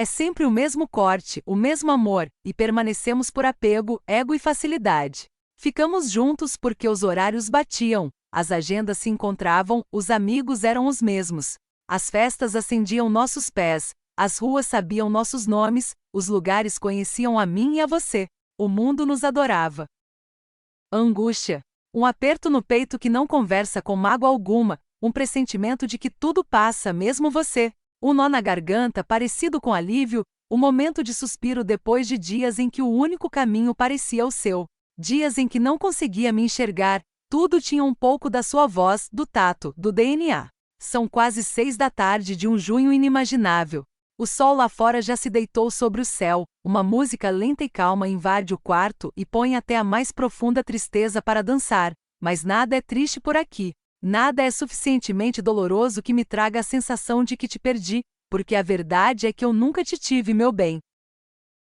É sempre o mesmo corte, o mesmo amor, e permanecemos por apego, ego e facilidade. Ficamos juntos porque os horários batiam, as agendas se encontravam, os amigos eram os mesmos. As festas acendiam nossos pés, as ruas sabiam nossos nomes, os lugares conheciam a mim e a você. O mundo nos adorava. Angústia. Um aperto no peito que não conversa com mágoa alguma, um pressentimento de que tudo passa, mesmo você. Um nó na garganta parecido com alívio, um momento de suspiro depois de dias em que o único caminho parecia o seu. Dias em que não conseguia me enxergar, tudo tinha um pouco da sua voz, do tato, do DNA. São quase 6 da tarde de um junho inimaginável. O sol lá fora já se deitou sobre o céu, uma música lenta e calma invade o quarto e põe até a mais profunda tristeza para dançar, mas nada é triste por aqui. Nada é suficientemente doloroso que me traga a sensação de que te perdi, porque a verdade é que eu nunca te tive, meu bem.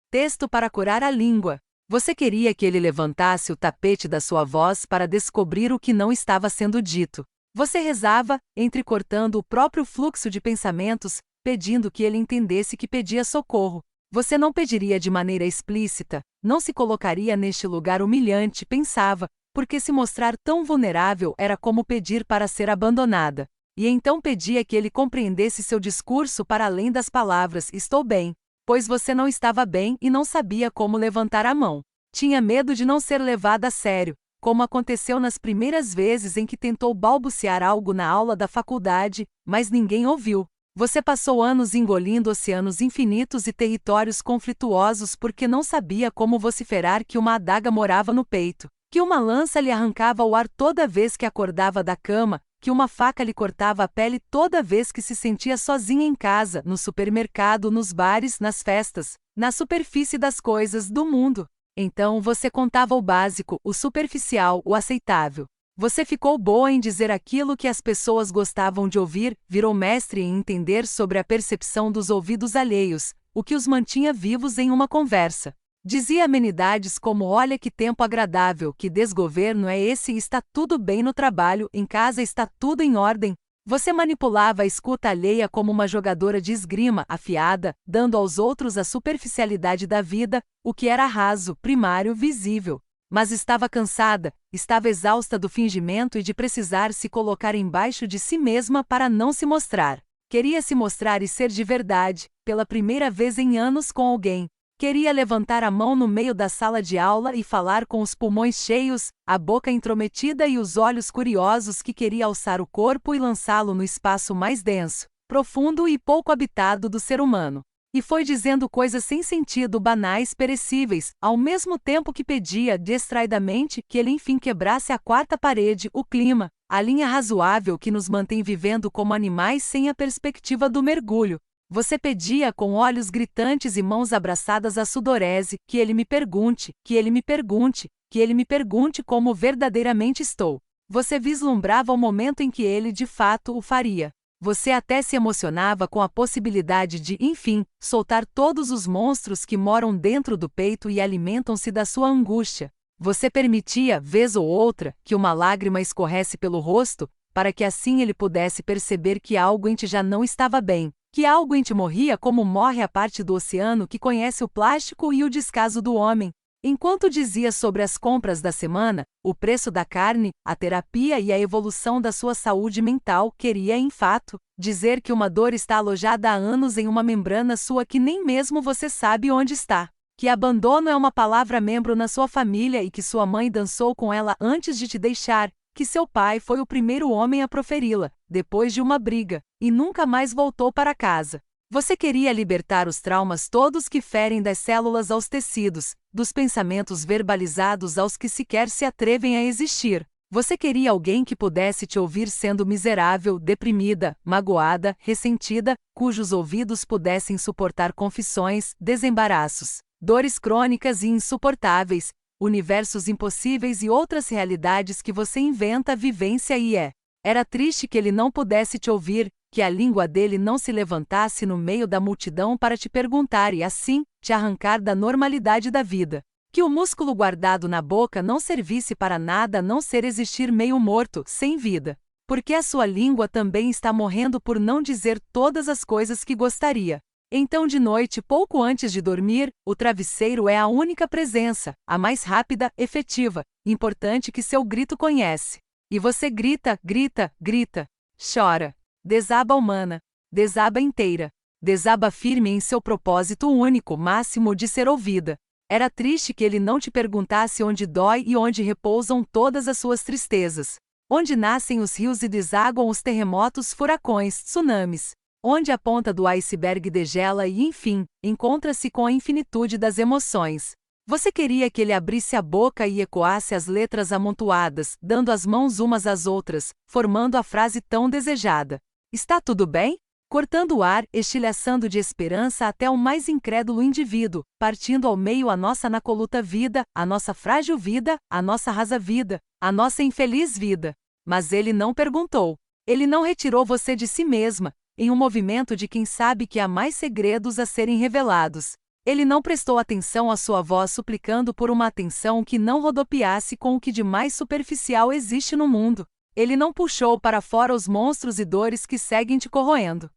Texto para curar a língua. Você queria que ele levantasse o tapete da sua voz para descobrir o que não estava sendo dito. Você rezava, entrecortando o próprio fluxo de pensamentos, pedindo que ele entendesse que pedia socorro. Você não pediria de maneira explícita, não se colocaria neste lugar humilhante, pensava, porque se mostrar tão vulnerável era como pedir para ser abandonada. E então pedia que ele compreendesse seu discurso para além das palavras "estou bem", pois você não estava bem e não sabia como levantar a mão. Tinha medo de não ser levada a sério, como aconteceu nas primeiras vezes em que tentou balbuciar algo na aula da faculdade, mas ninguém ouviu. Você passou anos engolindo oceanos infinitos e territórios conflituosos porque não sabia como vociferar que uma adaga morava no peito, que uma lança lhe arrancava o ar toda vez que acordava da cama, que uma faca lhe cortava a pele toda vez que se sentia sozinha em casa, no supermercado, nos bares, nas festas, na superfície das coisas do mundo. Então você contava o básico, o superficial, o aceitável. Você ficou boa em dizer aquilo que as pessoas gostavam de ouvir, virou mestre em entender sobre a percepção dos ouvidos alheios, o que os mantinha vivos em uma conversa. Dizia amenidades como "olha que tempo agradável, que desgoverno é esse, está tudo bem no trabalho, em casa está tudo em ordem". Você manipulava a escuta alheia como uma jogadora de esgrima afiada, dando aos outros a superficialidade da vida, o que era raso, primário, visível. Mas estava cansada, estava exausta do fingimento e de precisar se colocar embaixo de si mesma para não se mostrar. Queria se mostrar e ser de verdade, pela primeira vez em anos com alguém. Queria levantar a mão no meio da sala de aula e falar com os pulmões cheios, a boca intrometida e os olhos curiosos que queria alçar o corpo e lançá-lo no espaço mais denso, profundo e pouco habitado do ser humano. E foi dizendo coisas sem sentido, banais, perecíveis, ao mesmo tempo que pedia, distraidamente, que ele enfim quebrasse a quarta parede, o clima, a linha razoável que nos mantém vivendo como animais sem a perspectiva do mergulho. Você pedia com olhos gritantes e mãos abraçadas à sudorese, que ele me pergunte, que ele me pergunte, que ele me pergunte como verdadeiramente estou. Você vislumbrava o momento em que ele de fato o faria. Você até se emocionava com a possibilidade de, enfim, soltar todos os monstros que moram dentro do peito e alimentam-se da sua angústia. Você permitia, vez ou outra, que uma lágrima escorresse pelo rosto, para que assim ele pudesse perceber que algo em ti já não estava bem, que algo em ti morria como morre a parte do oceano que conhece o plástico e o descaso do homem. Enquanto dizia sobre as compras da semana, o preço da carne, a terapia e a evolução da sua saúde mental, queria, em fato, dizer que uma dor está alojada há anos em uma membrana sua que nem mesmo você sabe onde está. Que abandono é uma palavra membro na sua família e que sua mãe dançou com ela antes de te deixar, que seu pai foi o primeiro homem a proferi-la, depois de uma briga, e nunca mais voltou para casa. Você queria libertar os traumas todos que ferem das células aos tecidos, dos pensamentos verbalizados aos que sequer se atrevem a existir. Você queria alguém que pudesse te ouvir sendo miserável, deprimida, magoada, ressentida, cujos ouvidos pudessem suportar confissões, desembaraços, dores crônicas e insuportáveis, universos impossíveis e outras realidades que você inventa, vivência e é. Era triste que ele não pudesse te ouvir, que a língua dele não se levantasse no meio da multidão para te perguntar e, assim, te arrancar da normalidade da vida. Que o músculo guardado na boca não servisse para nada a não ser existir meio morto, sem vida. Porque a sua língua também está morrendo por não dizer todas as coisas que gostaria. Então, de noite, pouco antes de dormir, o travesseiro é a única presença, a mais rápida, efetiva, importante que seu grito conhece. E você grita, grita, grita, chora, desaba humana, desaba inteira, desaba firme em seu propósito único, máximo de ser ouvida. Era triste que ele não te perguntasse onde dói e onde repousam todas as suas tristezas. Onde nascem os rios e desaguam os terremotos, furacões, tsunamis. Onde a ponta do iceberg degela e, enfim, encontra-se com a infinitude das emoções. Você queria que ele abrisse a boca e ecoasse as letras amontoadas, dando as mãos umas às outras, formando a frase tão desejada. Está tudo bem? Cortando o ar, estilhaçando de esperança até o mais incrédulo indivíduo, partindo ao meio a nossa nacoluta vida, a nossa frágil vida, a nossa rasa vida, a nossa infeliz vida. Mas ele não perguntou. Ele não retirou você de si mesma, em um movimento de quem sabe que há mais segredos a serem revelados. Ele não prestou atenção à sua voz suplicando por uma atenção que não rodopiasse com o que de mais superficial existe no mundo. Ele não puxou para fora os monstros e dores que seguem te corroendo.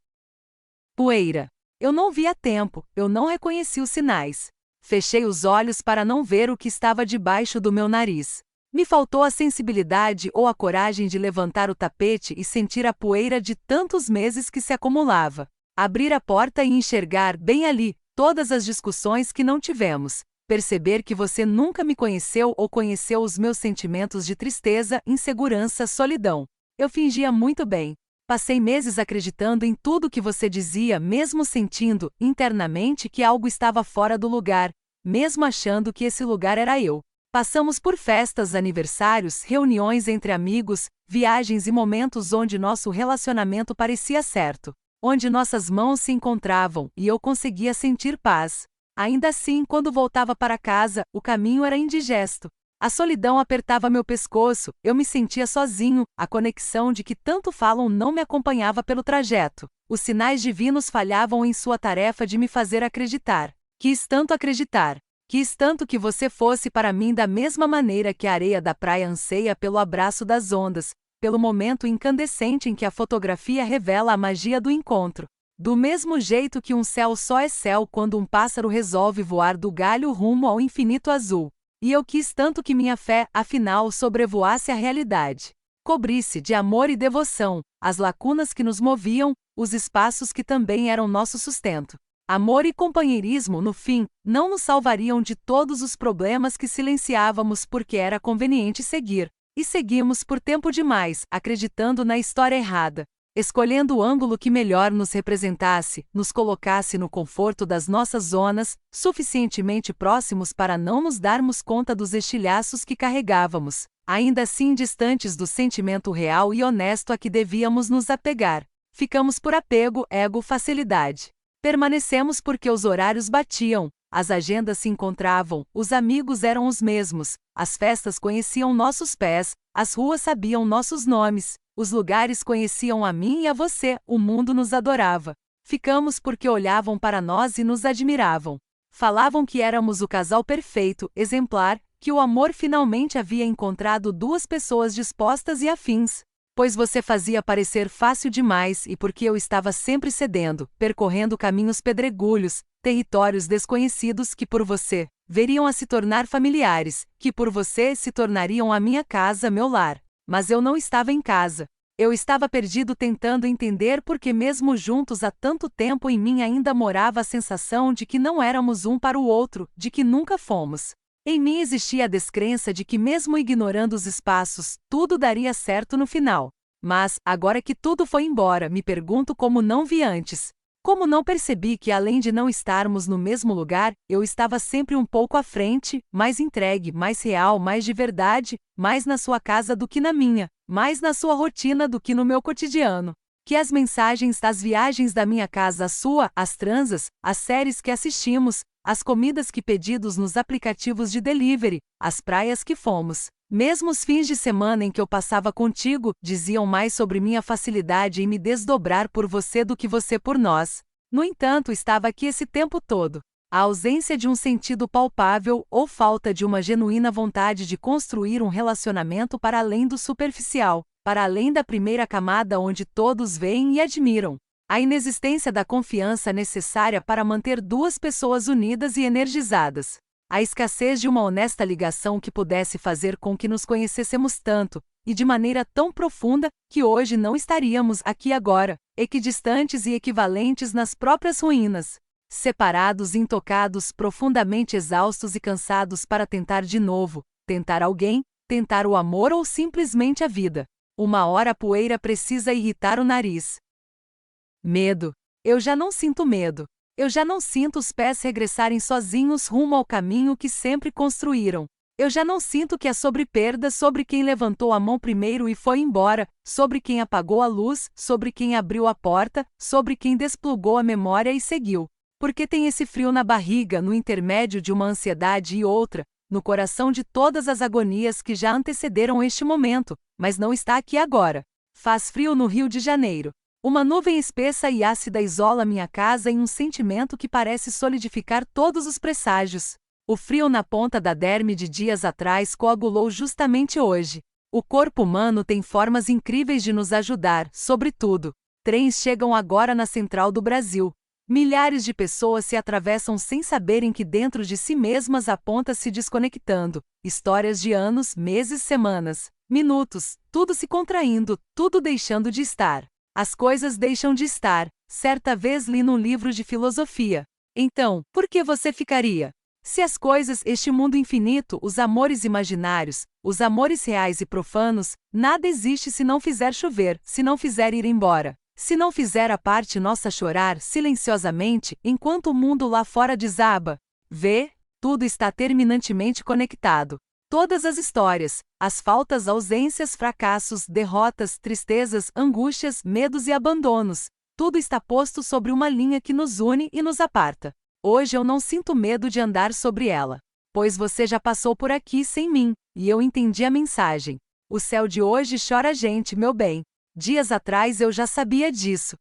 Poeira. Eu não vi a tempo, eu não reconheci os sinais. Fechei os olhos para não ver o que estava debaixo do meu nariz. Me faltou a sensibilidade ou a coragem de levantar o tapete e sentir a poeira de tantos meses que se acumulava. Abrir a porta e enxergar, bem ali, todas as discussões que não tivemos. Perceber que você nunca me conheceu ou conheceu os meus sentimentos de tristeza, insegurança, solidão. Eu fingia muito bem. Passei meses acreditando em tudo que você dizia, mesmo sentindo, internamente, que algo estava fora do lugar, mesmo achando que esse lugar era eu. Passamos por festas, aniversários, reuniões entre amigos, viagens e momentos onde nosso relacionamento parecia certo, onde nossas mãos se encontravam e eu conseguia sentir paz. Ainda assim, quando voltava para casa, o caminho era indigesto. A solidão apertava meu pescoço, eu me sentia sozinho, a conexão de que tanto falam não me acompanhava pelo trajeto. Os sinais divinos falhavam em sua tarefa de me fazer acreditar. Quis tanto acreditar. Quis tanto que você fosse para mim da mesma maneira que a areia da praia anseia pelo abraço das ondas, pelo momento incandescente em que a fotografia revela a magia do encontro. Do mesmo jeito que um céu só é céu quando um pássaro resolve voar do galho rumo ao infinito azul. E eu quis tanto que minha fé, afinal, sobrevoasse a realidade. Cobrisse de amor e devoção as lacunas que nos moviam, os espaços que também eram nosso sustento. Amor e companheirismo, no fim, não nos salvariam de todos os problemas que silenciávamos porque era conveniente seguir. E seguimos por tempo demais, acreditando na história errada. Escolhendo o ângulo que melhor nos representasse, nos colocasse no conforto das nossas zonas, suficientemente próximos para não nos darmos conta dos estilhaços que carregávamos, ainda assim distantes do sentimento real e honesto a que devíamos nos apegar. Ficamos por apego, ego, facilidade. Permanecemos porque os horários batiam, as agendas se encontravam, os amigos eram os mesmos, as festas conheciam nossos pés, as ruas sabiam nossos nomes. Os lugares conheciam a mim e a você, o mundo nos adorava. Ficamos porque olhavam para nós e nos admiravam. Falavam que éramos o casal perfeito, exemplar, que o amor finalmente havia encontrado duas pessoas dispostas e afins. Pois você fazia parecer fácil demais e porque eu estava sempre cedendo, percorrendo caminhos pedregulhos, territórios desconhecidos que por você veriam a se tornar familiares, que por você se tornariam a minha casa, meu lar. Mas eu não estava em casa. Eu estava perdido tentando entender porque mesmo juntos há tanto tempo em mim ainda morava a sensação de que não éramos um para o outro, de que nunca fomos. Em mim existia a descrença de que mesmo ignorando os espaços, tudo daria certo no final. Mas, agora que tudo foi embora, me pergunto como não vi antes. Como não percebi que além de não estarmos no mesmo lugar, eu estava sempre um pouco à frente, mais entregue, mais real, mais de verdade, mais na sua casa do que na minha, mais na sua rotina do que no meu cotidiano. Que as mensagens das viagens da minha casa à sua, as transas, as séries que assistimos, as comidas que pedidos nos aplicativos de delivery, as praias que fomos, mesmo os fins de semana em que eu passava contigo, diziam mais sobre minha facilidade em me desdobrar por você do que você por nós. No entanto, estava aqui esse tempo todo. A ausência de um sentido palpável ou falta de uma genuína vontade de construir um relacionamento para além do superficial, para além da primeira camada onde todos veem e admiram. A inexistência da confiança necessária para manter duas pessoas unidas e energizadas. A escassez de uma honesta ligação que pudesse fazer com que nos conhecêssemos tanto, e de maneira tão profunda, que hoje não estaríamos aqui agora, equidistantes e equivalentes nas próprias ruínas. Separados, intocados, profundamente exaustos e cansados para tentar de novo, tentar alguém, tentar o amor ou simplesmente a vida. Uma hora a poeira precisa irritar o nariz. Medo. Eu já não sinto medo. Eu já não sinto os pés regressarem sozinhos rumo ao caminho que sempre construíram. Eu já não sinto que é sobre perda, sobre quem levantou a mão primeiro e foi embora, sobre quem apagou a luz, sobre quem abriu a porta, sobre quem desplugou a memória e seguiu. Porque tem esse frio na barriga, no intermédio de uma ansiedade e outra, no coração de todas as agonias que já antecederam este momento, mas não está aqui agora. Faz frio no Rio de Janeiro. Uma nuvem espessa e ácida isola minha casa em um sentimento que parece solidificar todos os presságios. O frio na ponta da derme de dias atrás coagulou justamente hoje. O corpo humano tem formas incríveis de nos ajudar, sobretudo. Trens chegam agora na central do Brasil. Milhares de pessoas se atravessam sem saberem que dentro de si mesmas há pontas se desconectando. Histórias de anos, meses, semanas, minutos, tudo se contraindo, tudo deixando de estar. As coisas deixam de estar. Certa vez li num livro de filosofia. Então, por que você ficaria? Se as coisas, este mundo infinito, os amores imaginários, os amores reais e profanos, nada existe se não fizer chover, se não fizer ir embora, se não fizer a parte nossa chorar silenciosamente enquanto o mundo lá fora desaba. Vê, tudo está terminantemente conectado. Todas as histórias, as faltas, ausências, fracassos, derrotas, tristezas, angústias, medos e abandonos, tudo está posto sobre uma linha que nos une e nos aparta. Hoje eu não sinto medo de andar sobre ela, pois você já passou por aqui sem mim, e eu entendi a mensagem. O céu de hoje chora gente, meu bem. Dias atrás eu já sabia disso.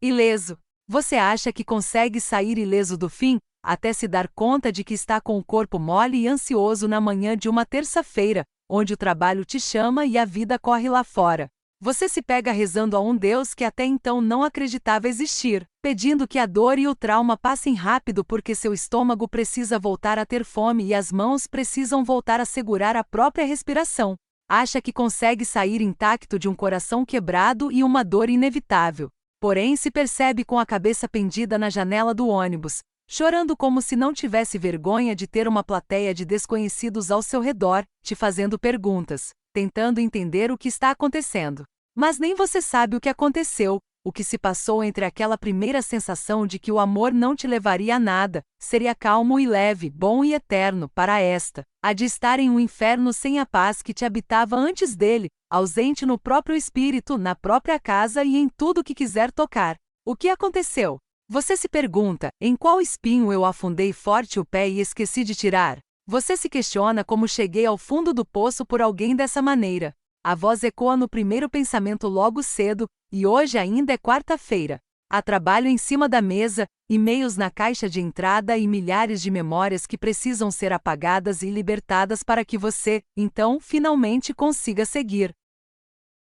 Ileso. Você acha que consegue sair ileso do fim, até se dar conta de que está com o corpo mole e ansioso na manhã de uma terça-feira, onde o trabalho te chama e a vida corre lá fora. Você se pega rezando a um Deus que até então não acreditava existir, pedindo que a dor e o trauma passem rápido porque seu estômago precisa voltar a ter fome e as mãos precisam voltar a segurar a própria respiração. Acha que consegue sair intacto de um coração quebrado e uma dor inevitável. Porém, se percebe com a cabeça pendida na janela do ônibus, chorando como se não tivesse vergonha de ter uma plateia de desconhecidos ao seu redor, te fazendo perguntas, tentando entender o que está acontecendo. Mas nem você sabe o que aconteceu, o que se passou entre aquela primeira sensação de que o amor não te levaria a nada, seria calmo e leve, bom e eterno, para esta, a de estar em um inferno sem a paz que te habitava antes dele, ausente no próprio espírito, na própria casa e em tudo que quiser tocar. O que aconteceu? Você se pergunta, em qual espinho eu afundei forte o pé e esqueci de tirar? Você se questiona como cheguei ao fundo do poço por alguém dessa maneira. A voz ecoa no primeiro pensamento logo cedo, e hoje ainda é quarta-feira. Há trabalho em cima da mesa, e-mails na caixa de entrada e milhares de memórias que precisam ser apagadas e libertadas para que você, então, finalmente consiga seguir.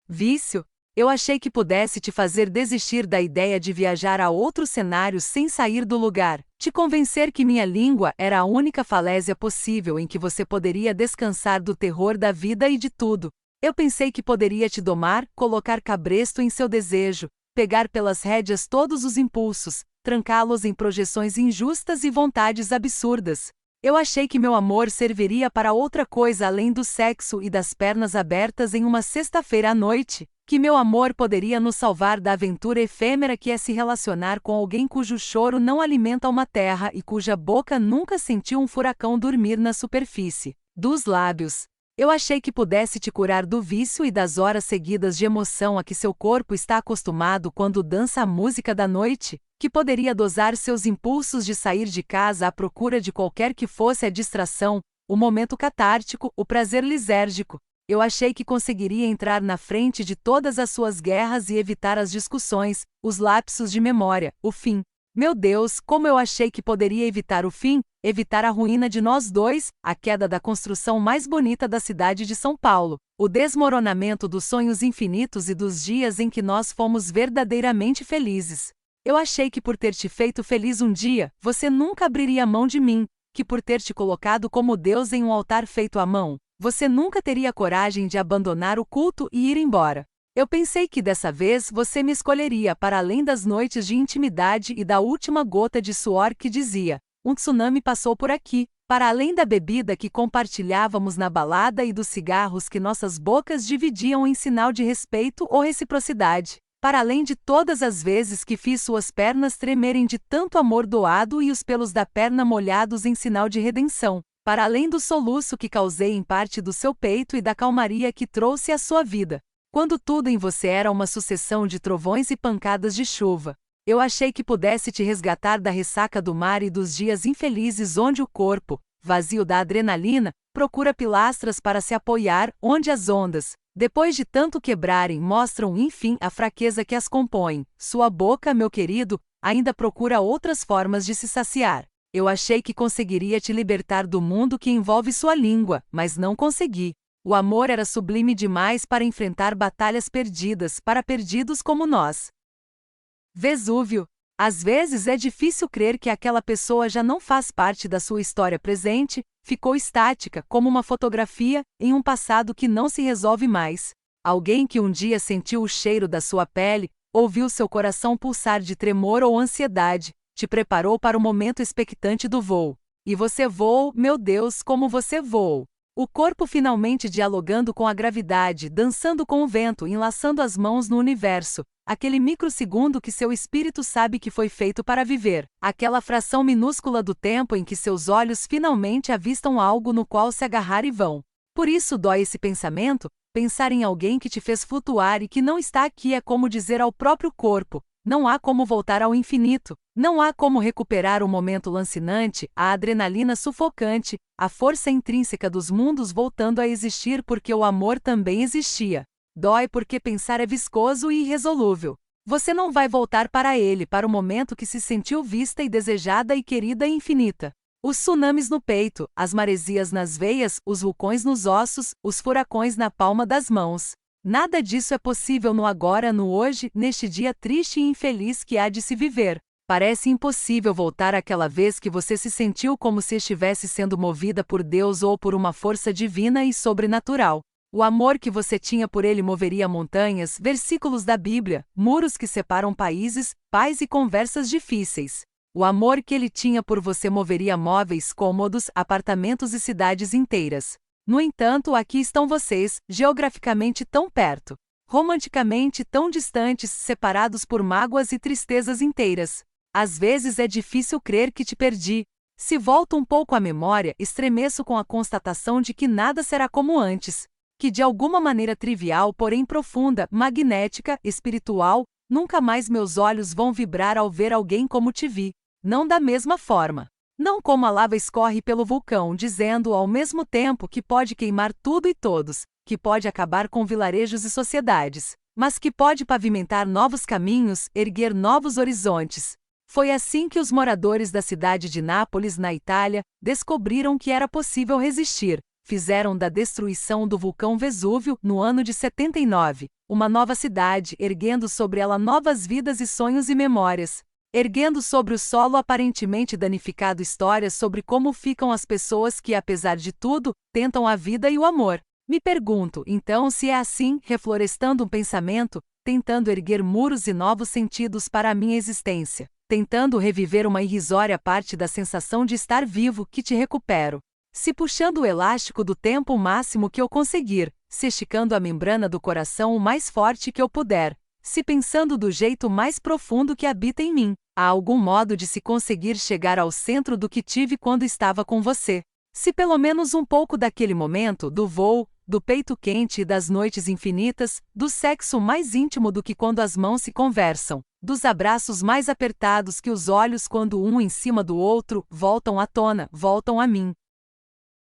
Vício? Eu achei que pudesse te fazer desistir da ideia de viajar a outros cenários sem sair do lugar, te convencer que minha língua era a única falésia possível em que você poderia descansar do terror da vida e de tudo. Eu pensei que poderia te domar, colocar cabresto em seu desejo, pegar pelas rédeas todos os impulsos, trancá-los em projeções injustas e vontades absurdas. Eu achei que meu amor serviria para outra coisa além do sexo e das pernas abertas em uma sexta-feira à noite, que meu amor poderia nos salvar da aventura efêmera que é se relacionar com alguém cujo choro não alimenta uma terra e cuja boca nunca sentiu um furacão dormir na superfície dos lábios. Eu achei que pudesse te curar do vício e das horas seguidas de emoção a que seu corpo está acostumado quando dança a música da noite, que poderia dosar seus impulsos de sair de casa à procura de qualquer que fosse a distração, o momento catártico, o prazer lisérgico. Eu achei que conseguiria entrar na frente de todas as suas guerras e evitar as discussões, os lapsos de memória, o fim. Meu Deus, como eu achei que poderia evitar o fim, evitar a ruína de nós dois, a queda da construção mais bonita da cidade de São Paulo, o desmoronamento dos sonhos infinitos e dos dias em que nós fomos verdadeiramente felizes. Eu achei que por ter te feito feliz um dia, você nunca abriria mão de mim, que por ter te colocado como Deus em um altar feito à mão, você nunca teria coragem de abandonar o culto e ir embora. Eu pensei que dessa vez você me escolheria para além das noites de intimidade e da última gota de suor que dizia: um tsunami passou por aqui, para além da bebida que compartilhávamos na balada e dos cigarros que nossas bocas dividiam em sinal de respeito ou reciprocidade, para além de todas as vezes que fiz suas pernas tremerem de tanto amor doado e os pelos da perna molhados em sinal de redenção, para além do soluço que causei em parte do seu peito e da calmaria que trouxe à sua vida. Quando tudo em você era uma sucessão de trovões e pancadas de chuva, eu achei que pudesse te resgatar da ressaca do mar e dos dias infelizes onde o corpo, vazio da adrenalina, procura pilastras para se apoiar, onde as ondas, depois de tanto quebrarem, mostram enfim a fraqueza que as compõe. Sua boca, meu querido, ainda procura outras formas de se saciar. Eu achei que conseguiria te libertar do mundo que envolve sua língua, mas não consegui. O amor era sublime demais para enfrentar batalhas perdidas para perdidos como nós. Vesúvio. Às vezes é difícil crer que aquela pessoa já não faz parte da sua história presente, ficou estática, como uma fotografia, em um passado que não se resolve mais. Alguém que um dia sentiu o cheiro da sua pele, ouviu seu coração pulsar de tremor ou ansiedade, te preparou para o momento expectante do voo. E você voou, meu Deus, como você voou! O corpo finalmente dialogando com a gravidade, dançando com o vento, enlaçando as mãos no universo, aquele microsegundo que seu espírito sabe que foi feito para viver, aquela fração minúscula do tempo em que seus olhos finalmente avistam algo no qual se agarrar e vão. Por isso dói esse pensamento, pensar em alguém que te fez flutuar e que não está aqui é como dizer ao próprio corpo: não há como voltar ao infinito, não há como recuperar o momento lancinante, a adrenalina sufocante, a força intrínseca dos mundos voltando a existir porque o amor também existia. Dói porque pensar é viscoso e irresolúvel. Você não vai voltar para ele, para o momento que se sentiu vista e desejada e querida e infinita. Os tsunamis no peito, as maresias nas veias, os vulcões nos ossos, os furacões na palma das mãos. Nada disso é possível no agora, no hoje, neste dia triste e infeliz que há de se viver. Parece impossível voltar àquela vez que você se sentiu como se estivesse sendo movida por Deus ou por uma força divina e sobrenatural. O amor que você tinha por ele moveria montanhas, versículos da Bíblia, muros que separam países, paz e conversas difíceis. O amor que ele tinha por você moveria móveis cômodos, apartamentos e cidades inteiras. No entanto, aqui estão vocês, geograficamente tão perto, romanticamente tão distantes, separados por mágoas e tristezas inteiras. Às vezes é difícil crer que te perdi. Se volto um pouco à memória, estremeço com a constatação de que nada será como antes, que de alguma maneira trivial, porém profunda, magnética, espiritual, nunca mais meus olhos vão vibrar ao ver alguém como te vi. Não da mesma forma. Não como a lava escorre pelo vulcão, dizendo ao mesmo tempo que pode queimar tudo e todos, que pode acabar com vilarejos e sociedades, mas que pode pavimentar novos caminhos, erguer novos horizontes. Foi assim que os moradores da cidade de Nápoles, na Itália, descobriram que era possível resistir. Fizeram da destruição do vulcão Vesúvio, no ano de 79, uma nova cidade, erguendo sobre ela novas vidas e sonhos e memórias. Erguendo sobre o solo aparentemente danificado histórias sobre como ficam as pessoas que, apesar de tudo, tentam a vida e o amor. Me pergunto, então, se é assim, reflorestando um pensamento, tentando erguer muros e novos sentidos para a minha existência, tentando reviver uma irrisória parte da sensação de estar vivo que te recupero. Se puxando o elástico do tempo o máximo que eu conseguir, se esticando a membrana do coração o mais forte que eu puder, se pensando do jeito mais profundo que habita em mim, há algum modo de se conseguir chegar ao centro do que tive quando estava com você. Se pelo menos um pouco daquele momento, do voo, do peito quente e das noites infinitas, do sexo mais íntimo do que quando as mãos se conversam, dos abraços mais apertados que os olhos quando um em cima do outro, voltam à tona, voltam a mim.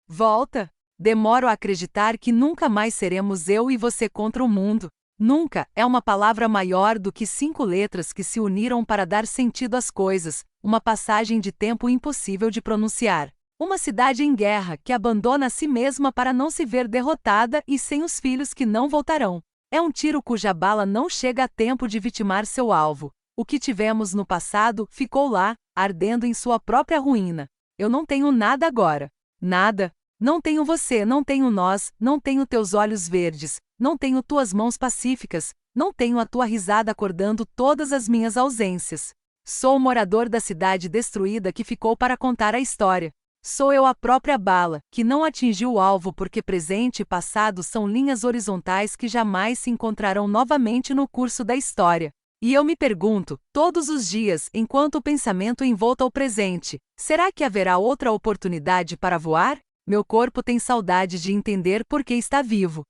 Volta? Demoro a acreditar que nunca mais seremos eu e você contra o mundo. Nunca é uma palavra maior do que 5 letras que se uniram para dar sentido às coisas, uma passagem de tempo impossível de pronunciar. Uma cidade em guerra que abandona a si mesma para não se ver derrotada e sem os filhos que não voltarão. É um tiro cuja bala não chega a tempo de vitimar seu alvo. O que tivemos no passado ficou lá, ardendo em sua própria ruína. Eu não tenho nada agora. Nada. Não tenho você, não tenho nós, não tenho teus olhos verdes, não tenho tuas mãos pacíficas, não tenho a tua risada acordando todas as minhas ausências. Sou o morador da cidade destruída que ficou para contar a história. Sou eu a própria bala, que não atingiu o alvo porque presente e passado são linhas horizontais que jamais se encontrarão novamente no curso da história. E eu me pergunto, todos os dias, enquanto o pensamento envolta ao presente, será que haverá outra oportunidade para voar? Meu corpo tem saudade de entender por que está vivo.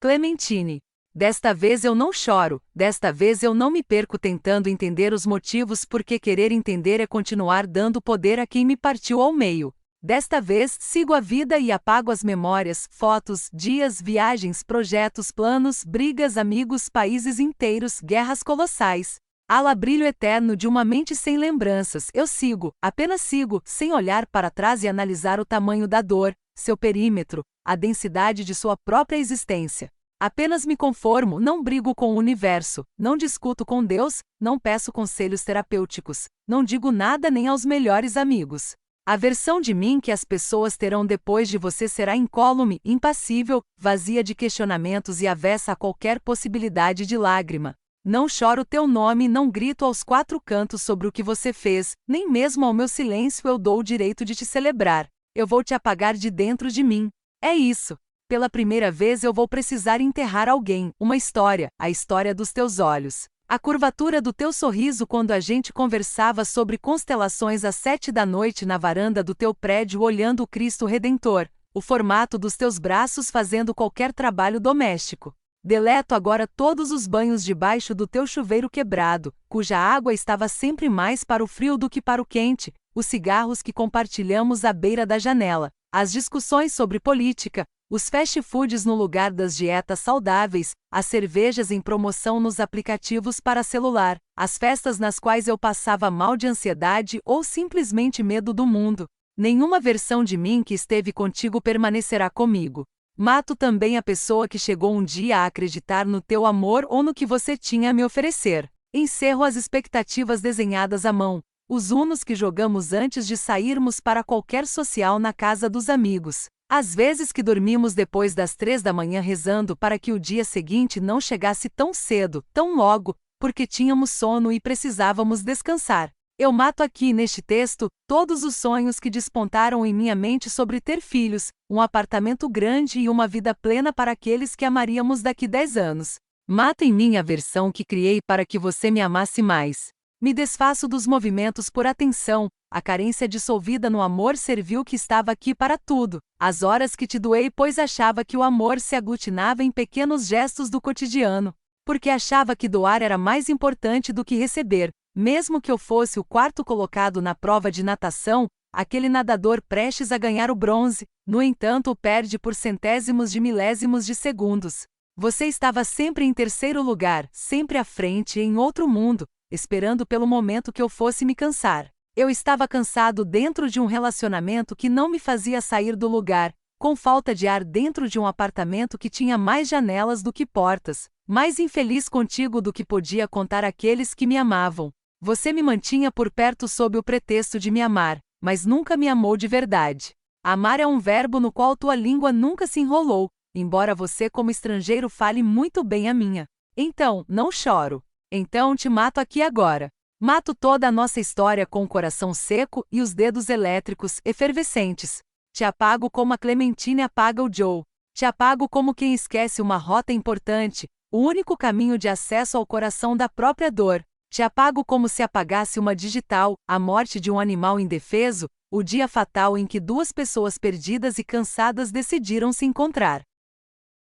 Clementine. Desta vez eu não choro, desta vez eu não me perco tentando entender os motivos porque querer entender é continuar dando poder a quem me partiu ao meio. Desta vez sigo a vida e apago as memórias, fotos, dias, viagens, projetos, planos, brigas, amigos, países inteiros, guerras colossais. Ala brilho eterno de uma mente sem lembranças, eu sigo, apenas sigo, sem olhar para trás e analisar o tamanho da dor, seu perímetro, a densidade de sua própria existência. Apenas me conformo, não brigo com o universo, não discuto com Deus, não peço conselhos terapêuticos, não digo nada nem aos melhores amigos. A versão de mim que as pessoas terão depois de você será incólume, impassível, vazia de questionamentos e avessa a qualquer possibilidade de lágrima. Não choro teu nome, não grito aos 4 cantos sobre o que você fez, nem mesmo ao meu silêncio eu dou o direito de te celebrar. Eu vou te apagar de dentro de mim. É isso. Pela primeira vez eu vou precisar enterrar alguém, uma história, a história dos teus olhos. A curvatura do teu sorriso quando a gente conversava sobre constelações às 7 da noite na varanda do teu prédio olhando o Cristo Redentor. O formato dos teus braços fazendo qualquer trabalho doméstico. Deleto agora todos os banhos debaixo do teu chuveiro quebrado, cuja água estava sempre mais para o frio do que para o quente, os cigarros que compartilhamos à beira da janela, as discussões sobre política, os fast foods no lugar das dietas saudáveis, as cervejas em promoção nos aplicativos para celular, as festas nas quais eu passava mal de ansiedade ou simplesmente medo do mundo. Nenhuma versão de mim que esteve contigo permanecerá comigo. Mato também a pessoa que chegou um dia a acreditar no teu amor ou no que você tinha a me oferecer. Encerro as expectativas desenhadas à mão, os unos que jogamos antes de sairmos para qualquer social na casa dos amigos. Às vezes que dormimos depois das 3 da manhã rezando para que o dia seguinte não chegasse tão cedo, tão logo, porque tínhamos sono e precisávamos descansar. Eu mato aqui neste texto todos os sonhos que despontaram em minha mente sobre ter filhos, um apartamento grande e uma vida plena para aqueles que amaríamos daqui 10 anos. Mato em mim a versão que criei para que você me amasse mais. Me desfaço dos movimentos por atenção, a carência dissolvida no amor serviu que estava aqui para tudo. As horas que te doei pois achava que o amor se aglutinava em pequenos gestos do cotidiano. Porque achava que doar era mais importante do que receber. Mesmo que eu fosse o 4º colocado na prova de natação, aquele nadador prestes a ganhar o bronze, no entanto o perde por centésimos de milésimos de segundos. Você estava sempre em 3º lugar, sempre à frente em outro mundo, esperando pelo momento que eu fosse me cansar. Eu estava cansado dentro de um relacionamento que não me fazia sair do lugar, com falta de ar dentro de um apartamento que tinha mais janelas do que portas, mais infeliz contigo do que podia contar aqueles que me amavam. Você me mantinha por perto sob o pretexto de me amar, mas nunca me amou de verdade. Amar é um verbo no qual tua língua nunca se enrolou, embora você como estrangeiro fale muito bem a minha. Então, não choro. Então te mato aqui agora. Mato toda a nossa história com o coração seco e os dedos elétricos, efervescentes. Te apago como a Clementine apaga o Joe. Te apago como quem esquece uma rota importante, o único caminho de acesso ao coração da própria dor. Te apago como se apagasse uma digital, a morte de um animal indefeso, o dia fatal em que 2 pessoas perdidas e cansadas decidiram se encontrar.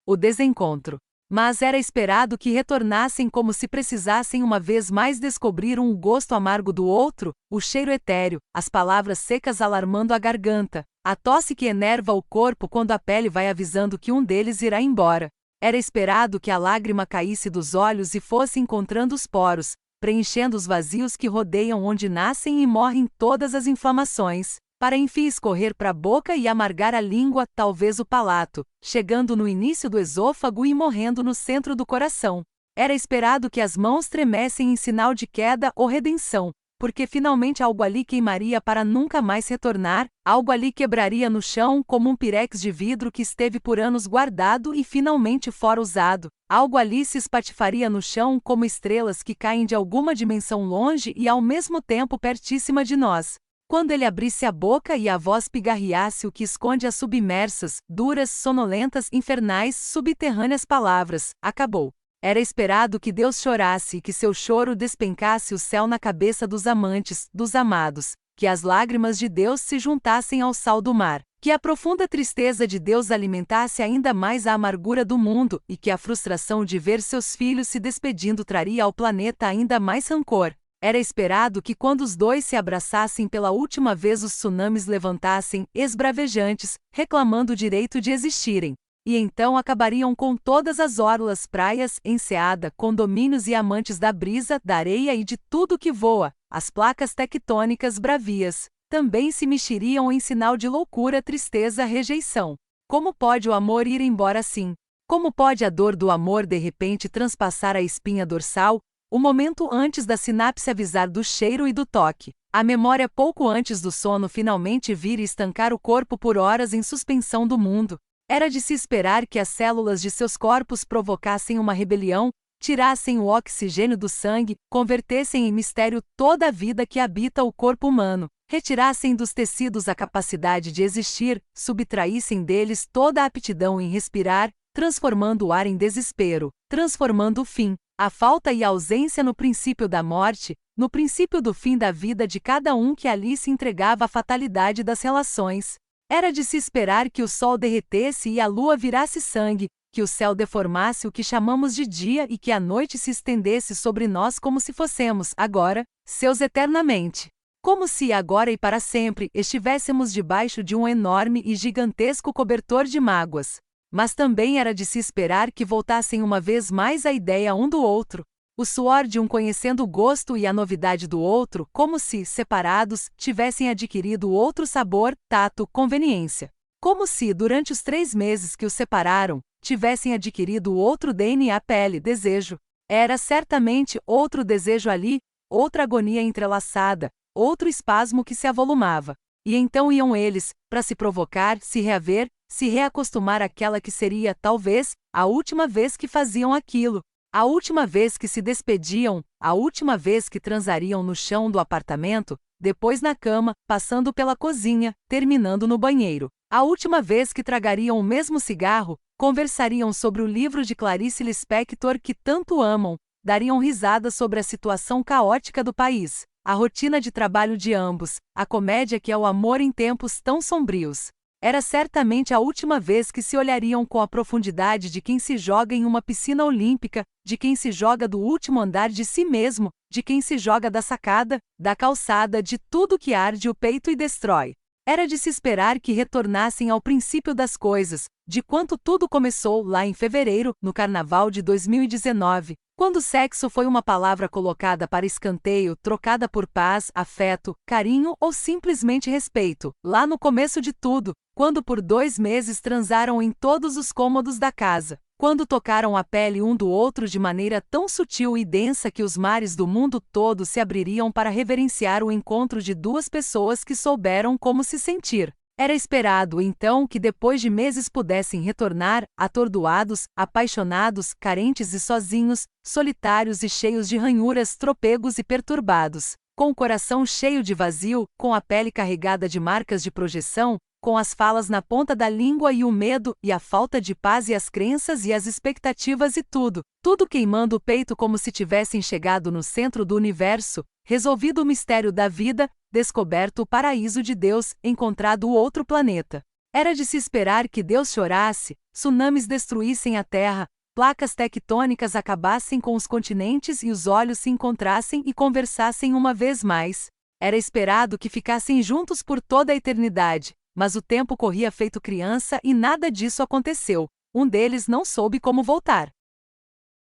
O desencontro. Mas era esperado que retornassem como se precisassem uma vez mais descobrir o gosto amargo do outro, o cheiro etéreo, as palavras secas alarmando a garganta, a tosse que enerva o corpo quando a pele vai avisando que um deles irá embora. Era esperado que a lágrima caísse dos olhos e fosse encontrando os poros, preenchendo os vazios que rodeiam onde nascem e morrem todas as inflamações, para enfim escorrer para a boca e amargar a língua, talvez o palato, chegando no início do esôfago e morrendo no centro do coração. Era esperado que as mãos tremessem em sinal de queda ou redenção, porque finalmente algo ali queimaria para nunca mais retornar, algo ali quebraria no chão como um pirex de vidro que esteve por anos guardado e finalmente fora usado, algo ali se espatifaria no chão como estrelas que caem de alguma dimensão longe e ao mesmo tempo pertíssima de nós. Quando ele abrisse a boca e a voz pigarreasse o que esconde as submersas, duras, sonolentas, infernais, subterrâneas palavras, acabou. Era esperado que Deus chorasse e que seu choro despencasse o céu na cabeça dos amantes, dos amados, que as lágrimas de Deus se juntassem ao sal do mar, que a profunda tristeza de Deus alimentasse ainda mais a amargura do mundo e que a frustração de ver seus filhos se despedindo traria ao planeta ainda mais rancor. Era esperado que quando os dois se abraçassem pela última vez os tsunamis levantassem, esbravejantes, reclamando o direito de existirem. E então acabariam com todas as orlas, praias, enseada, condomínios e amantes da brisa, da areia e de tudo que voa, as placas tectônicas bravias, também se mexeriam em sinal de loucura, tristeza, rejeição. Como pode o amor ir embora assim? Como pode a dor do amor de repente transpassar a espinha dorsal, o momento antes da sinapse avisar do cheiro e do toque? A memória pouco antes do sono finalmente vir e estancar o corpo por horas em suspensão do mundo. Era de se esperar que as células de seus corpos provocassem uma rebelião, tirassem o oxigênio do sangue, convertessem em mistério toda a vida que habita o corpo humano, retirassem dos tecidos a capacidade de existir, subtraíssem deles toda a aptidão em respirar, transformando o ar em desespero, transformando o fim, a falta e a ausência no princípio da morte, no princípio do fim da vida de cada um que ali se entregava à fatalidade das relações. Era de se esperar que o sol derretesse e a lua virasse sangue, que o céu deformasse o que chamamos de dia e que a noite se estendesse sobre nós como se fossemos, agora, seus eternamente. Como se agora e para sempre estivéssemos debaixo de um enorme e gigantesco cobertor de mágoas. Mas também era de se esperar que voltassem uma vez mais a ideia um do outro, o suor de um conhecendo o gosto e a novidade do outro, como se, separados, tivessem adquirido outro sabor, tato, conveniência. Como se, durante os 3 meses que os separaram, tivessem adquirido outro DNA, pele, desejo. Era certamente outro desejo ali, outra agonia entrelaçada, outro espasmo que se avolumava. E então iam eles, para se provocar, se reaver, se reacostumar àquela que seria, talvez, a última vez que faziam aquilo. A última vez que se despediam, a última vez que transariam no chão do apartamento, depois na cama, passando pela cozinha, terminando no banheiro. A última vez que tragariam o mesmo cigarro, conversariam sobre o livro de Clarice Lispector que tanto amam, dariam risadas sobre a situação caótica do país, a rotina de trabalho de ambos, a comédia que é o amor em tempos tão sombrios. Era certamente a última vez que se olhariam com a profundidade de quem se joga em uma piscina olímpica, de quem se joga do último andar de si mesmo, de quem se joga da sacada, da calçada, de tudo que arde o peito e destrói. Era de se esperar que retornassem ao princípio das coisas, de quanto tudo começou lá em fevereiro, no Carnaval de 2019, quando sexo foi uma palavra colocada para escanteio, trocada por paz, afeto, carinho ou simplesmente respeito, lá no começo de tudo, quando por 2 meses transaram em todos os cômodos da casa, quando tocaram a pele um do outro de maneira tão sutil e densa que os mares do mundo todo se abririam para reverenciar o encontro de 2 pessoas que souberam como se sentir. Era esperado, então, que depois de meses pudessem retornar, atordoados, apaixonados, carentes e sozinhos, solitários e cheios de ranhuras, tropegos e perturbados, com o coração cheio de vazio, com a pele carregada de marcas de projeção, com as falas na ponta da língua e o medo, e a falta de paz e as crenças e as expectativas e tudo queimando o peito como se tivessem chegado no centro do universo, resolvido o mistério da vida, descoberto o paraíso de Deus, encontrado o outro planeta. Era de se esperar que Deus chorasse, tsunamis destruíssem a Terra, placas tectônicas acabassem com os continentes e os olhos se encontrassem e conversassem uma vez mais. Era esperado que ficassem juntos por toda a eternidade, mas o tempo corria feito criança e nada disso aconteceu. um deles não soube como voltar.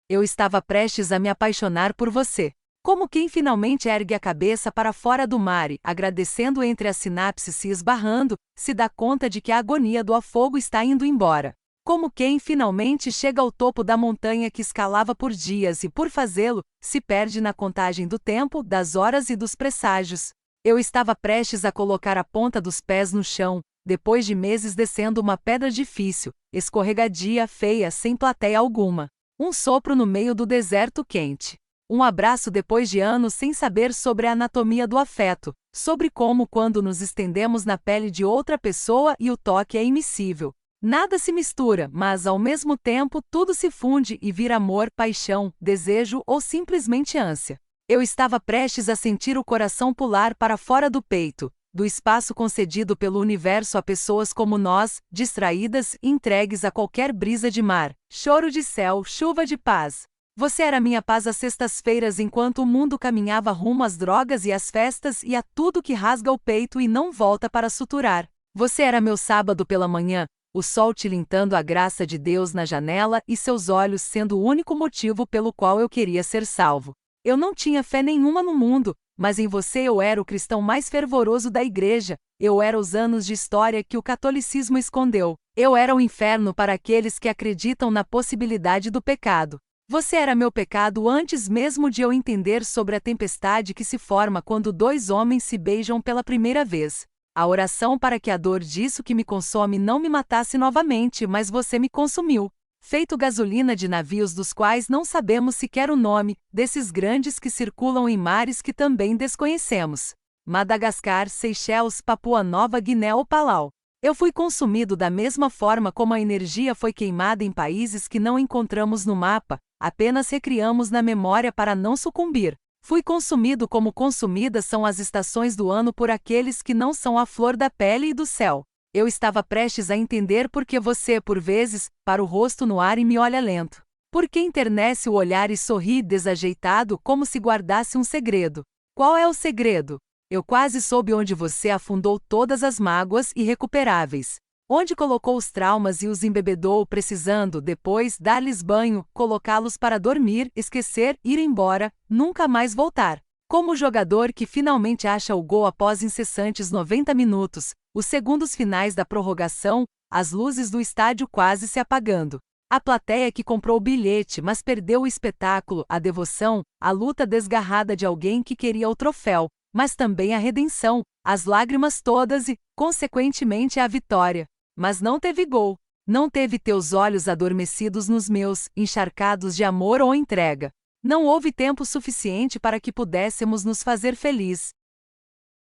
Eu estava prestes a me apaixonar por você. Como quem finalmente ergue a cabeça para fora do mar e, agradecendo entre as sinapses se esbarrando, se dá conta de que a agonia do afogo está indo embora. Como quem finalmente chega ao topo da montanha que escalava por dias e, por fazê-lo, se perde na contagem do tempo, das horas e dos presságios. Eu estava prestes a colocar a ponta dos pés no chão, depois de meses descendo uma pedra difícil, escorregadia, feia, sem plateia alguma. Um sopro no meio do deserto quente. Um abraço depois de anos sem saber sobre a anatomia do afeto, sobre como quando nos estendemos na pele de outra pessoa e o toque é immiscível. Nada se mistura, mas ao mesmo tempo tudo se funde e vira amor, paixão, desejo ou simplesmente ânsia. Eu estava prestes a sentir o coração pular para fora do peito, do espaço concedido pelo universo a pessoas como nós, distraídas e entregues a qualquer brisa de mar, choro de céu, chuva de paz. Você era minha paz às sextas-feiras enquanto o mundo caminhava rumo às drogas e às festas e a tudo que rasga o peito e não volta para suturar. Você era meu sábado pela manhã, o sol tilintando a graça de Deus na janela e seus olhos sendo o único motivo pelo qual eu queria ser salvo. Eu não tinha fé nenhuma no mundo, mas em você eu era o cristão mais fervoroso da igreja, eu era os anos de história que o catolicismo escondeu, eu era o inferno para aqueles que acreditam na possibilidade do pecado. Você era meu pecado antes mesmo de eu entender sobre a tempestade que se forma quando dois homens se beijam pela primeira vez. A oração para que a dor disso que me consome não me matasse novamente, mas você me consumiu. Feito gasolina de navios dos quais não sabemos sequer o nome, desses grandes que circulam em mares que também desconhecemos. Madagascar, Seychelles, Papua Nova Guiné ou Palau. Eu fui consumido da mesma forma como a energia foi queimada em países que não encontramos no mapa, apenas recriamos na memória para não sucumbir. Fui consumido como consumidas são as estações do ano por aqueles que não são a flor da pele e do céu. Eu estava prestes a entender por que você, por vezes, para o rosto no ar e me olha lento. Por que enternece o olhar e sorri desajeitado como se guardasse um segredo? Qual é o segredo? Eu quase soube onde você afundou todas as mágoas irrecuperáveis. Onde colocou os traumas e os embebedou precisando, depois, dar-lhes banho, colocá-los para dormir, esquecer, ir embora, nunca mais voltar. Como o jogador que finalmente acha o gol após incessantes 90 minutos, os segundos finais da prorrogação, as luzes do estádio quase se apagando. A plateia que comprou o bilhete mas perdeu o espetáculo, a devoção, a luta desgarrada de alguém que queria o troféu, mas também a redenção, as lágrimas todas e, consequentemente, a vitória. Mas não teve gol. Não teve teus olhos adormecidos nos meus, encharcados de amor ou entrega. Não houve tempo suficiente para que pudéssemos nos fazer feliz.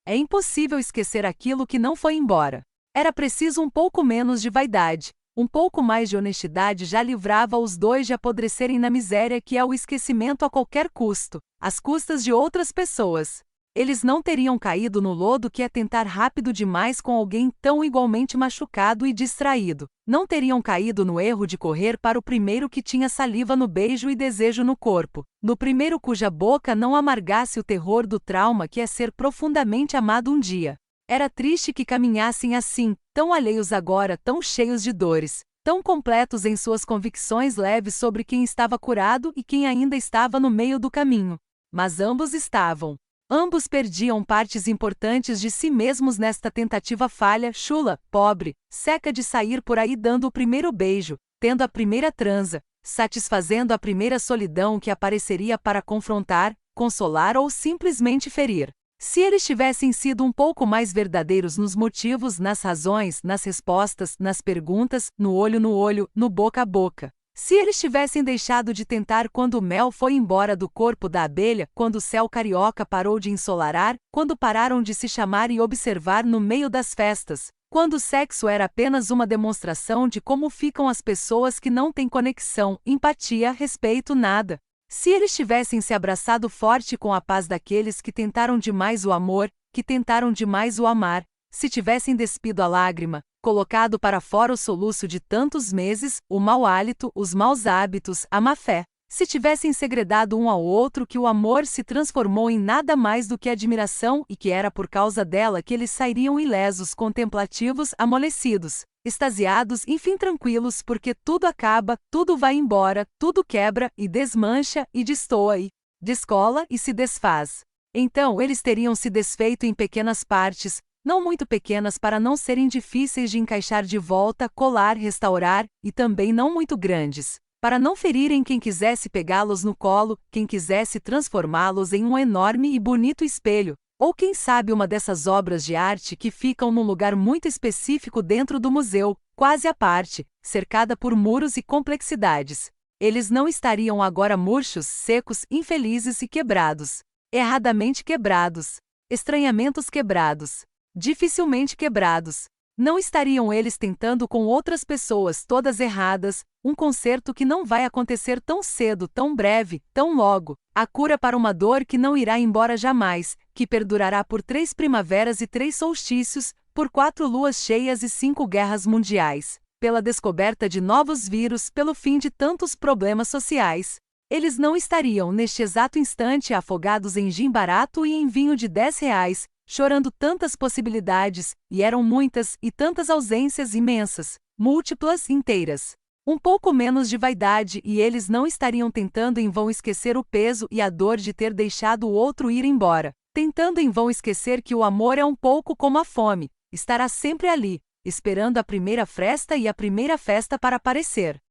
É impossível esquecer aquilo que não foi embora. Era preciso um pouco menos de vaidade. Um pouco mais de honestidade já livrava os dois de apodrecerem na miséria que é o esquecimento a qualquer custo, às custas de outras pessoas. Eles não teriam caído no lodo que é tentar rápido demais com alguém tão igualmente machucado e distraído. Não teriam caído no erro de correr para o primeiro que tinha saliva no beijo e desejo no corpo. No primeiro cuja boca não amargasse o terror do trauma que é ser profundamente amado um dia. Era triste que caminhassem assim, tão alheios agora, tão cheios de dores, tão completos em suas convicções leves sobre quem estava curado e quem ainda estava no meio do caminho. Mas ambos estavam. Ambos perdiam partes importantes de si mesmos nesta tentativa falha, chula, pobre, seca de sair por aí dando o primeiro beijo, tendo a primeira transa, satisfazendo a primeira solidão que apareceria para confrontar, consolar ou simplesmente ferir. Se eles tivessem sido um pouco mais verdadeiros nos motivos, nas razões, nas respostas, nas perguntas, no olho, no boca a boca. Se eles tivessem deixado de tentar quando o mel foi embora do corpo da abelha, quando o céu carioca parou de ensolarar, quando pararam de se chamar e observar no meio das festas, quando o sexo era apenas uma demonstração de como ficam as pessoas que não têm conexão, empatia, respeito, nada. Se eles tivessem se abraçado forte com a paz daqueles que tentaram demais o amor, que tentaram demais o amar, se tivessem despido a lágrima, colocado para fora o soluço de tantos meses, o mau hálito, os maus hábitos, a má fé. Se tivessem segredado um ao outro que o amor se transformou em nada mais do que admiração e que era por causa dela que eles sairiam ilesos, contemplativos, amolecidos, extasiados, enfim tranquilos, porque tudo acaba, tudo vai embora, tudo quebra e desmancha e destoa e descola e se desfaz. Então eles teriam se desfeito em pequenas partes, não muito pequenas para não serem difíceis de encaixar de volta, colar, restaurar, e também não muito grandes, para não ferirem quem quisesse pegá-los no colo, quem quisesse transformá-los em um enorme e bonito espelho, ou quem sabe uma dessas obras de arte que ficam num lugar muito específico dentro do museu, quase à parte, cercada por muros e complexidades. Eles não estariam agora murchos, secos, infelizes e quebrados. Erradamente quebrados. Estranhamentos quebrados. Dificilmente quebrados. Não estariam eles tentando com outras pessoas todas erradas, um concerto que não vai acontecer tão cedo, tão breve, tão logo, a cura para uma dor que não irá embora jamais, que perdurará por 3 primaveras e 3 solstícios, por 4 luas cheias e 5 guerras mundiais, pela descoberta de novos vírus, pelo fim de tantos problemas sociais. Eles não estariam neste exato instante afogados em gin barato e em vinho de R$ 10, chorando tantas possibilidades, e eram muitas, e tantas ausências imensas, múltiplas, inteiras. Um pouco menos de vaidade e eles não estariam tentando em vão esquecer o peso e a dor de ter deixado o outro ir embora, tentando em vão esquecer que o amor é um pouco como a fome, estará sempre ali, esperando a primeira fresta e a primeira festa para aparecer.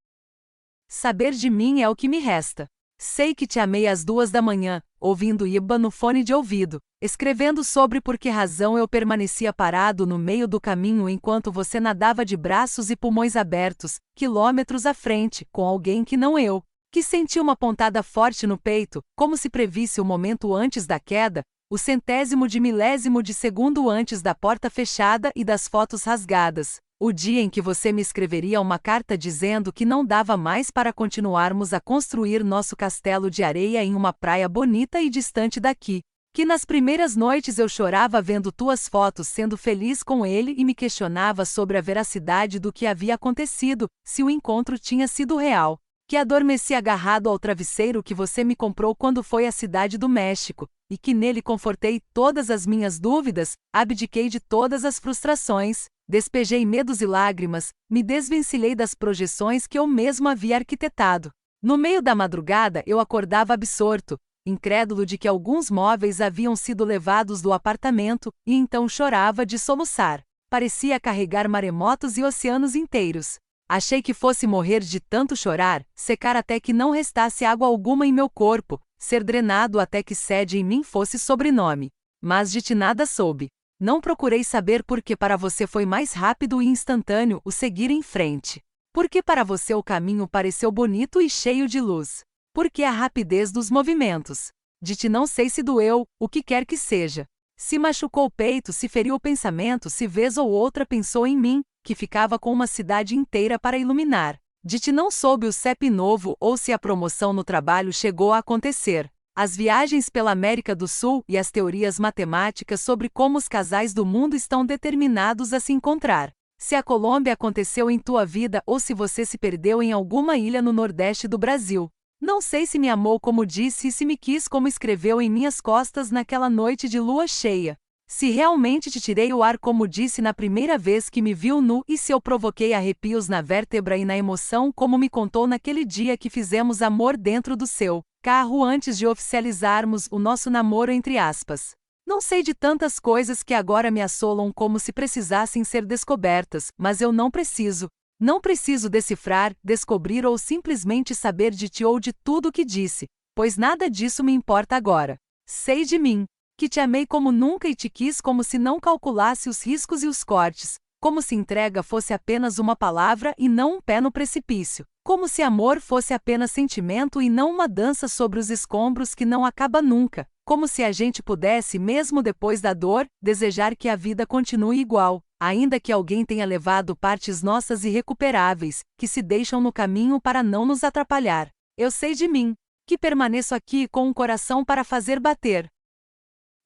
Saber de mim é o que me resta. Sei que te amei às 2 da manhã, ouvindo Iba no fone de ouvido, escrevendo sobre por que razão eu permanecia parado no meio do caminho enquanto você nadava de braços e pulmões abertos, quilômetros à frente, com alguém que não eu, que senti uma pontada forte no peito, como se previsse o momento antes da queda, o centésimo de milésimo de segundo antes da porta fechada e das fotos rasgadas. O dia em que você me escreveria uma carta dizendo que não dava mais para continuarmos a construir nosso castelo de areia em uma praia bonita e distante daqui. Que nas primeiras noites eu chorava vendo tuas fotos sendo feliz com ele e me questionava sobre a veracidade do que havia acontecido, se o encontro tinha sido real. Que adormeci agarrado ao travesseiro que você me comprou quando foi à cidade do México, e que nele confortei todas as minhas dúvidas, abdiquei de todas as frustrações, despejei medos e lágrimas, me desvencilhei das projeções que eu mesmo havia arquitetado. No meio da madrugada eu acordava absorto, incrédulo de que alguns móveis haviam sido levados do apartamento, e então chorava de soluçar. Parecia carregar maremotos e oceanos inteiros. Achei que fosse morrer de tanto chorar, secar até que não restasse água alguma em meu corpo, ser drenado até que sede em mim fosse sobrenome. Mas de ti nada soube. Não procurei saber por que para você foi mais rápido e instantâneo o seguir em frente. Por que para você o caminho pareceu bonito e cheio de luz. Por que a rapidez dos movimentos. De ti não sei se doeu, o que quer que seja. Se machucou o peito, se feriu o pensamento, se vez ou outra pensou em mim, que ficava com uma cidade inteira para iluminar. De ti não soube o CEP novo ou se a promoção no trabalho chegou a acontecer. As viagens pela América do Sul e as teorias matemáticas sobre como os casais do mundo estão determinados a se encontrar. Se a Colômbia aconteceu em tua vida ou se você se perdeu em alguma ilha no Nordeste do Brasil. Não sei se me amou como disse e se me quis como escreveu em minhas costas naquela noite de lua cheia. Se realmente te tirei o ar como disse na primeira vez que me viu nu e se eu provoquei arrepios na vértebra e na emoção como me contou naquele dia que fizemos amor dentro do seu carro antes de oficializarmos o nosso namoro entre aspas. Não sei de tantas coisas que agora me assolam como se precisassem ser descobertas, mas eu não preciso. Não preciso decifrar, descobrir ou simplesmente saber de ti ou de tudo o que disse, pois nada disso me importa agora. Sei de mim, que te amei como nunca e te quis como se não calculasse os riscos e os cortes, como se entrega fosse apenas uma palavra e não um pé no precipício, como se amor fosse apenas sentimento e não uma dança sobre os escombros que não acaba nunca, como se a gente pudesse, mesmo depois da dor, desejar que a vida continue igual, ainda que alguém tenha levado partes nossas irrecuperáveis, que se deixam no caminho para não nos atrapalhar. Eu sei de mim, que permaneço aqui com um coração para fazer bater.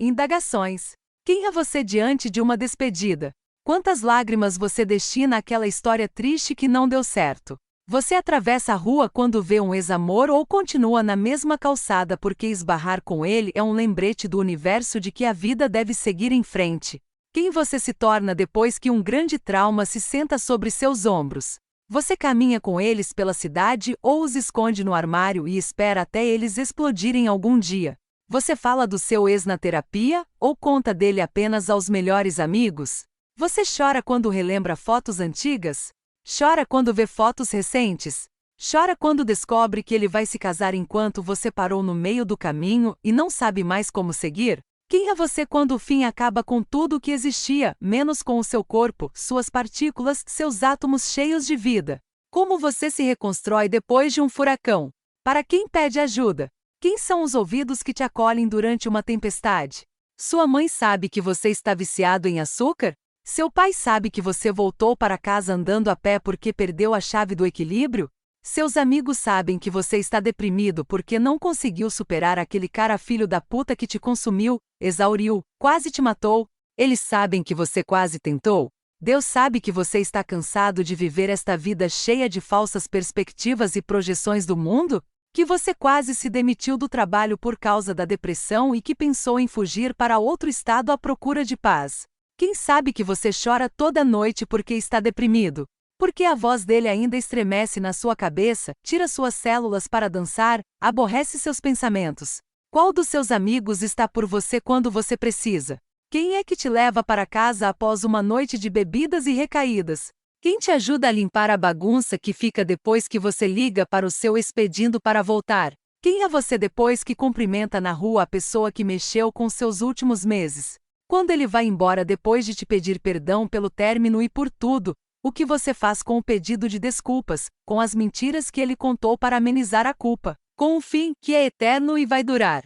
Indagações. Quem é você diante de uma despedida? Quantas lágrimas você destina àquela história triste que não deu certo? Você atravessa a rua quando vê um ex-amor ou continua na mesma calçada porque esbarrar com ele é um lembrete do universo de que a vida deve seguir em frente. Quem você se torna depois que um grande trauma se senta sobre seus ombros? Você caminha com eles pela cidade ou os esconde no armário e espera até eles explodirem algum dia? Você fala do seu ex na terapia ou conta dele apenas aos melhores amigos? Você chora quando relembra fotos antigas? Chora quando vê fotos recentes? Chora quando descobre que ele vai se casar enquanto você parou no meio do caminho e não sabe mais como seguir? Quem é você quando o fim acaba com tudo o que existia, menos com o seu corpo, suas partículas, seus átomos cheios de vida? Como você se reconstrói depois de um furacão? Para quem pede ajuda? Quem são os ouvidos que te acolhem durante uma tempestade? Sua mãe sabe que você está viciado em açúcar? Seu pai sabe que você voltou para casa andando a pé porque perdeu a chave do equilíbrio? Seus amigos sabem que você está deprimido porque não conseguiu superar aquele cara filho da puta que te consumiu, exauriu, quase te matou? Eles sabem que você quase tentou? Deus sabe que você está cansado de viver esta vida cheia de falsas perspectivas e projeções do mundo? Que você quase se demitiu do trabalho por causa da depressão e que pensou em fugir para outro estado à procura de paz? Quem sabe que você chora toda noite porque está deprimido? Porque a voz dele ainda estremece na sua cabeça, tira suas células para dançar, aborrece seus pensamentos. Qual dos seus amigos está por você quando você precisa? Quem é que te leva para casa após uma noite de bebidas e recaídas? Quem te ajuda a limpar a bagunça que fica depois que você liga para o seu ex pedindo para voltar? Quem é você depois que cumprimenta na rua a pessoa que mexeu com seus últimos meses? Quando ele vai embora depois de te pedir perdão pelo término e por tudo, o que você faz com o pedido de desculpas, com as mentiras que ele contou para amenizar a culpa, com um fim que é eterno e vai durar?